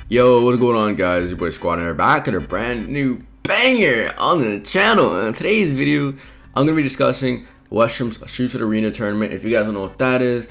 Yo, what's going on, guys? It's your boy SquadDen back at a brand new banger on the channel. In today's video, I'm going to be discussing Westdrum's Strucid Arena tournament. If you guys don't know what that is,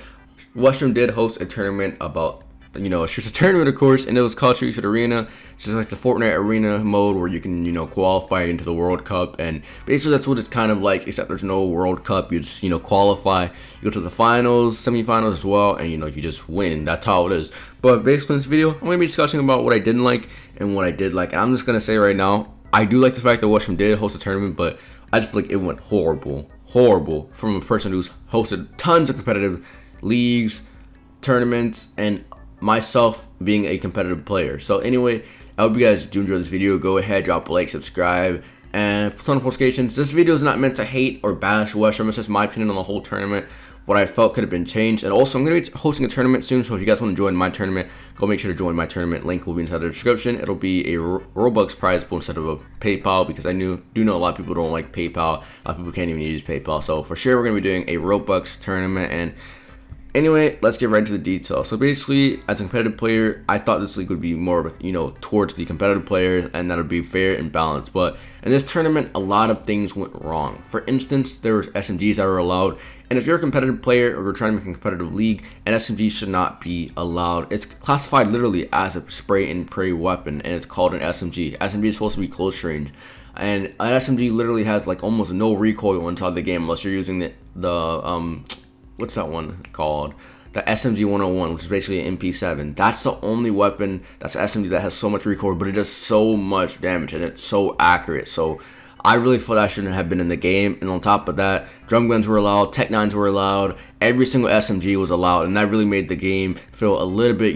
Westdrum did host a tournament about, a Strucid tournament, of course, and it was called Strucid Arena. It's just like the Fortnite arena mode where you can, qualify into the World Cup, and basically that's what it's kind of like, except there's no World Cup. You just, qualify, you go to the finals, semifinals as well, and, you just win. That's how it is. But basically in this video, I'm going to be discussing about what I didn't like and what I did like. And I'm just going to say right now, I do like the fact that Westdrum did host a tournament, but I just feel like it went horrible from a person who's hosted tons of competitive leagues, tournaments, and myself being a competitive player. So anyway, I hope you guys do enjoy this video. Go ahead, drop a like, subscribe, and put on notifications. This video is not meant to hate or bash Westdrum. It's just my opinion on the whole tournament, what I felt could have been changed. And also, I'm going to be hosting a tournament soon, so if you guys want to join my tournament, go make sure to join my tournament. Link will be inside the description. It'll be a Robux prize pool instead of a PayPal, because I do know a lot of people don't like PayPal. A lot of people can't even use PayPal. So for sure, we're going to be doing a Robux tournament. And anyway, let's get right into the details. So basically, as a competitive player, I thought this league would be more, towards the competitive players, and that would be fair and balanced. But in this tournament, a lot of things went wrong. For instance, there was SMGs that were allowed, and if you're a competitive player or you're trying to make a competitive league, an SMG should not be allowed. It's classified literally as a spray and pray weapon, and it's called an SMG. SMG is supposed to be close range, and an SMG literally has like almost no recoil inside the game unless you're using the what's that one called? The SMG 101, which is basically an MP7. That's the only weapon that's SMG that has so much recoil, but it does so much damage and it's so accurate. So I really feel that shouldn't have been in the game. And on top of that, drum guns were allowed, Tech 9s were allowed, every single SMG was allowed, and that really made the game feel a little bit,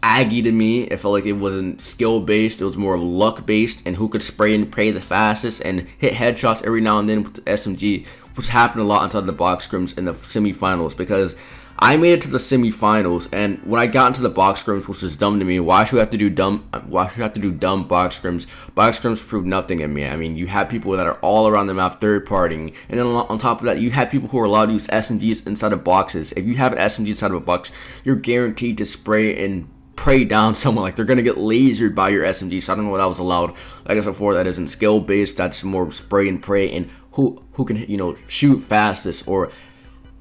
aggy to me. It felt like it wasn't skill based, it was more luck based, and who could spray and pray the fastest and hit headshots every now and then with the SMG, which happened a lot inside the box scrims in the semifinals. Because I made it to the semifinals, and when I got into the box scrims, which is dumb to me, why should we have to do dumb box scrims? Box scrims proved nothing in me. I mean, you have people that are all around the map third partying, and then on top of that, you have people who are allowed to use SMGs inside of boxes. If you have an SMG inside of a box, you're guaranteed to spray and pray down someone. Like, they're gonna get lasered by your SMG. So I don't know why that was allowed. Like I said before, that isn't skill based. That's more spray and pray, and who can shoot fastest or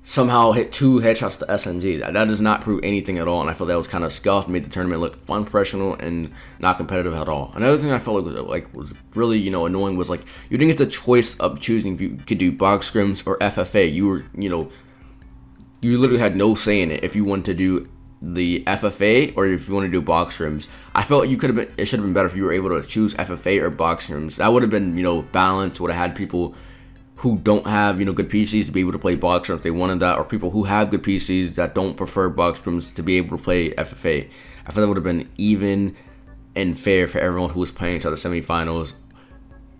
somehow hit 2 headshots with the SMG. That does not prove anything at all, and I felt that was kind of scuffed, made the tournament look unprofessional and not competitive at all. Another thing I felt was really annoying was like you didn't get the choice of choosing if you could do box scrims or FFA. You were you literally had no say in it if you wanted to do the FFA or if you want to do box scrims. I felt like it should have been better if you were able to choose FFA or box scrims. That would have been balanced. Would have had people who don't have good PCs to be able to play box scrims if they wanted that, or people who have good PCs that don't prefer box scrims to be able to play FFA. I feel that would have been even and fair for everyone who was playing to the semifinals.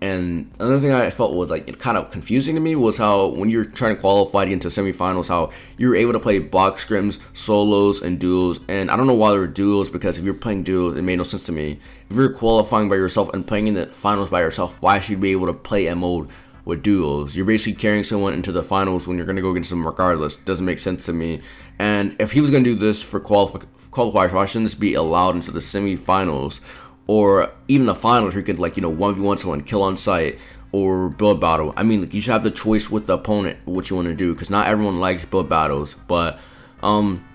And another thing I felt was kind of confusing to me was how when you're trying to qualify to get into semifinals, how you were able to play box scrims, solos, and duos. And I don't know why there were duos, because if you're playing duos, it made no sense to me. If you're qualifying by yourself and playing in the finals by yourself, why should you be able to play a mode with duos? You're basically carrying someone into the finals when you're going to go against them regardless. Doesn't make sense to me. And if he was going to do this for qualifiers, why shouldn't this be allowed into the semifinals? Or even the finals, where you could 1v1 someone, kill on sight, or build battle. I mean, you should have the choice with the opponent what you want to do, because not everyone likes build battles. But I'm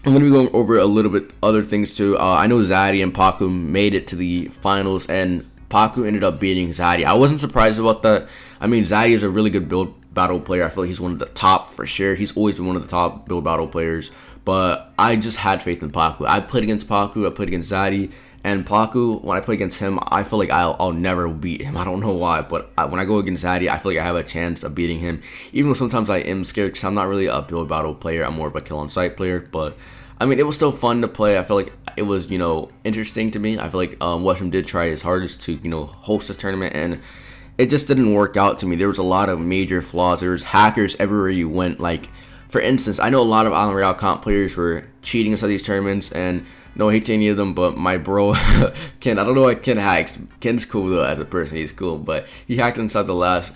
going to be going over a little bit other things too. I know Zaddy and Paku made it to the finals, and Paku ended up beating Zaddy. I wasn't surprised about that. I mean, Zaddy is a really good build battle player. I feel like he's one of the top for sure. He's always been one of the top build battle players. But I just had faith in Paku. I played against Paku. I played against Zaddy. And Paku, when I play against him, I feel like I'll never beat him. I don't know why, but when I go against Zaddy, I feel like I have a chance of beating him. Even though sometimes I am scared, because I'm not really a build battle player. I'm more of a kill on sight player. But I mean, it was still fun to play. I feel like it was interesting to me. I feel like Westdrum did try his hardest to host a tournament, and it just didn't work out to me. There was a lot of major flaws. There was hackers everywhere you went. Like, for instance, I know a lot of Island Royale comp players were cheating inside these tournaments, and No hate to any of them, but my bro Ken, I don't know why Ken hacks. Ken's cool though as a person, he's cool, but he hacked inside the last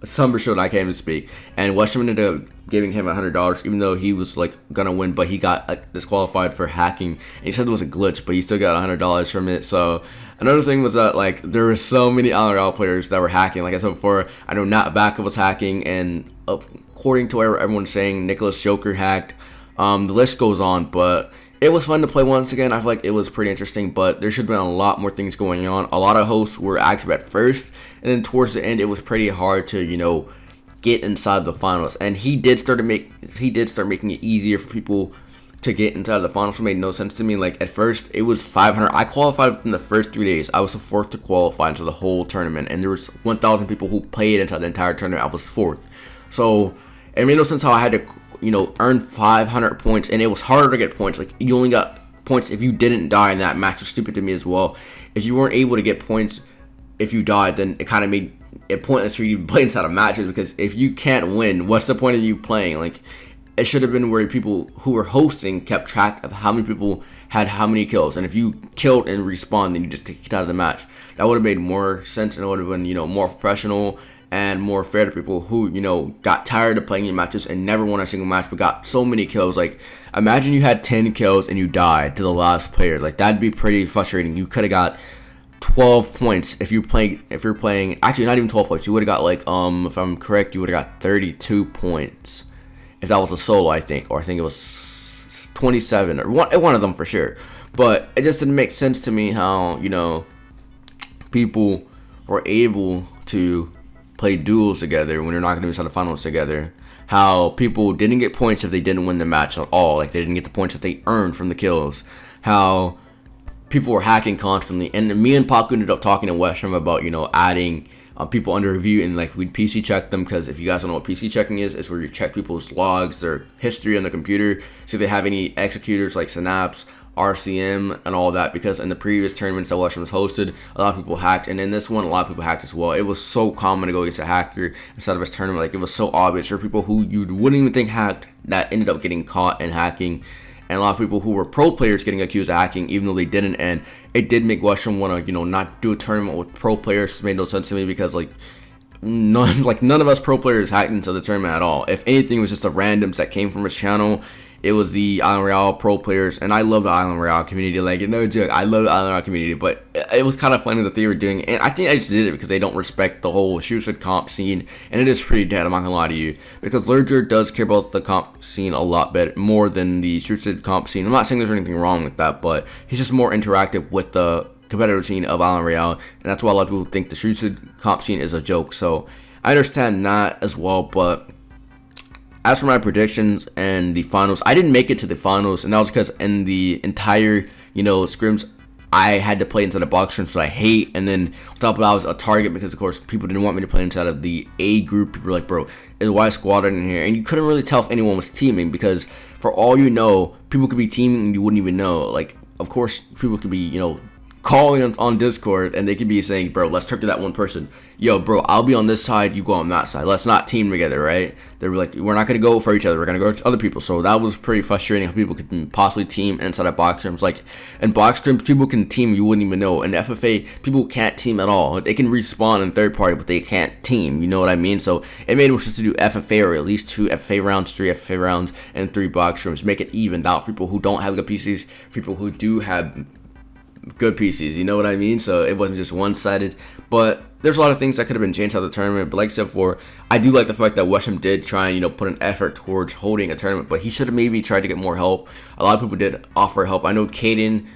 Summer Show that I can't even speak, and Westdrum ended up giving him $100, even though he was like gonna win, but he got disqualified for hacking. And he said it was a glitch, but he still got $100 from it. So another thing was that like there were so many Island Royale players that were hacking. Like I said before, I know Nat Backa was hacking, and according to what everyone's saying, Nicholas Joker hacked. The list goes on, but it was fun to play once again. I feel like it was pretty interesting, but there should have been a lot more things going on. A lot of hosts were active at first, and then towards the end, it was pretty hard to, you know, get inside the finals. And he did start making it easier for people to get inside the finals. It made no sense to me. Like at first, it was 500. I qualified in the first 3 days. I was the fourth to qualify into the whole tournament, and there was 1,000 people who played inside the entire tournament. I was fourth, so it made no sense how I had to, you know, earn 500 points, and it was harder to get points. Like you only got points if you didn't die in that match. It's stupid to me as well. If you weren't able to get points if you died, then it kind of made it pointless for you to play inside of matches, because if you can't win, what's the point of you playing? Like it should have been where people who were hosting kept track of how many people had how many kills, and if you killed and respawned, then you just get kicked out of the match. That would have made more sense, and it would have been, you know, more professional and more fair to people who, you know, got tired of playing in matches and never won a single match but got so many kills. Like imagine you had 10 kills and you died to the last player. Like that'd be pretty frustrating. You could have got 12 points if you're playing actually not even 12 points. You would have got like if I'm correct, you would have got 32 points if that was a solo, I think, or I think it was 27 or one of them for sure. But it just didn't make sense to me how, you know, people were able to play duels together when they're not going to be inside the finals together. How people didn't get points if they didn't win the match at all. Like they didn't get the points that they earned from the kills. How people were hacking constantly. And me and Paku ended up talking to Westdrum about, you know, adding people under review, and like we'd PC check them, because if you guys don't know what PC checking is, it's where you check people's logs, their history on the computer, see if they have any executors like Synapse, RCM, and all that, because in the previous tournaments that Westdrum was hosted, a lot of people hacked, and in this one, a lot of people hacked as well. It was so common to go against a hacker instead of his tournament. Like it was so obvious. There were people who you wouldn't even think hacked that ended up getting caught in hacking, and a lot of people who were pro players getting accused of hacking even though they didn't. And it did make Westdrum want to, you know, not do a tournament with pro players. It made no sense to me, because like none of us pro players hacked into the tournament at all. If anything, it was just the randoms that came from his channel. It was the Island Royale pro players, and I love the Island Royale community. Like, no joke, I love the Island Royale community, but it was kind of funny that they were doing it. And I think I just did it because they don't respect the whole Strucid comp scene, and it is pretty dead, I'm not gonna lie to you. Because Lurger does care about the comp scene a lot better, more than the Strucid comp scene. I'm not saying there's anything wrong with that, but he's just more interactive with the competitive scene of Island Royale, and that's why a lot of people think the Strucid comp scene is a joke. So I understand that as well, but as for my predictions and the finals, I didn't make it to the finals, and that was because in the entire, you know, scrims, I had to play into the box scrims, so I hate, and then on top of that, I was a target because, of course, people didn't want me to play inside of the A group. People were like, bro, is why SquadDen in here? And you couldn't really tell if anyone was teaming, because for all you know, people could be teaming and you wouldn't even know. Like, of course, people could be, you know, calling on Discord, and they could be saying, bro, let's talk to that one person. Yo, bro, I'll be on this side, you go on that side. Let's not team together, right? They were like, we're not going to go for each other. We're going to go to other people. So that was pretty frustrating how people could possibly team inside of box scrims. Like, in box scrims, people can team, you wouldn't even know. In FFA, people can't team at all. They can respawn in third party, but they can't team. You know what I mean? So it made more sense to do FFA, or at least 2 FFA rounds, 3 FFA rounds, and 3 box scrims. Make it evened out for people who don't have good PCs, for people who do have good PCs, you know what I mean? So it wasn't just one-sided, but there's a lot of things that could have been changed out of the tournament. But like I said before, I do like the fact that Westdrum did try and, you know, put an effort towards holding a tournament, but he should have maybe tried to get more help. A lot of people did offer help. I know Caden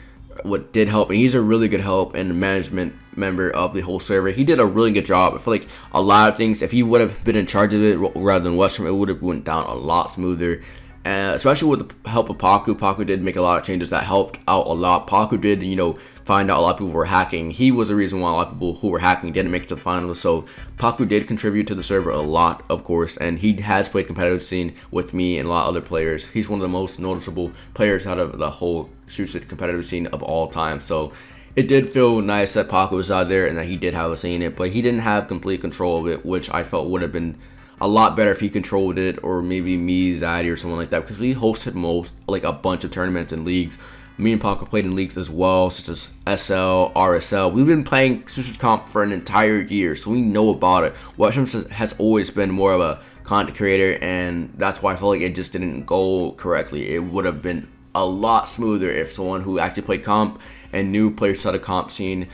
did help, and he's a really good help and management member of the whole server. He did a really good job. I feel like a lot of things, if he would have been in charge of it rather than Westdrum, it would have went down a lot smoother. Especially with the help of Paku. Paku did make a lot of changes that helped out a lot. Paku did, you know, find out a lot of people were hacking. He was the reason why a lot of people who were hacking didn't make it to the finals. So Paku did contribute to the server a lot, of course, and he has played competitive scene with me and a lot of other players. He's one of the most noticeable players out of the whole Strucid competitive scene of all time. So it did feel nice that Paku was out there and that he did have a say in it, but he didn't have complete control of it, which I felt would have been a lot better if he controlled it, or maybe me, Zaddy, or someone like that, because we hosted a bunch of tournaments and leagues Me and Paco played in leagues as well, such as SL, RSL. We've been playing Strucid comp for an entire year, so we know about it. Westdrum has always been more of a content creator, and that's why I feel like it just didn't go correctly. It would have been a lot smoother if someone who actually played comp and knew players to the comp scene,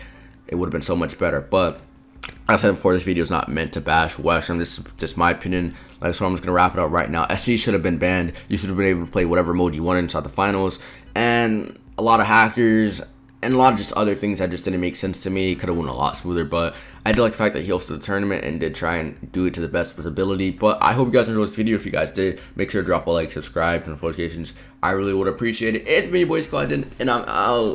it would have been so much better. But as I said before, this video is not meant to bash Westdrum. This is just my opinion. So I'm just gonna wrap it up right now. SV should have been banned. You should have been able to play whatever mode you wanted inside the finals, and a lot of hackers and a lot of just other things that just didn't make sense to me. Could have went a lot smoother, but I did like the fact that he hosted the tournament and did try and do it to the best of his ability. But I hope you guys enjoyed this video. If you guys did, make sure to drop a like, subscribe, turn notifications. I really would appreciate it. It's me, your boy SquadDen, and I'm out.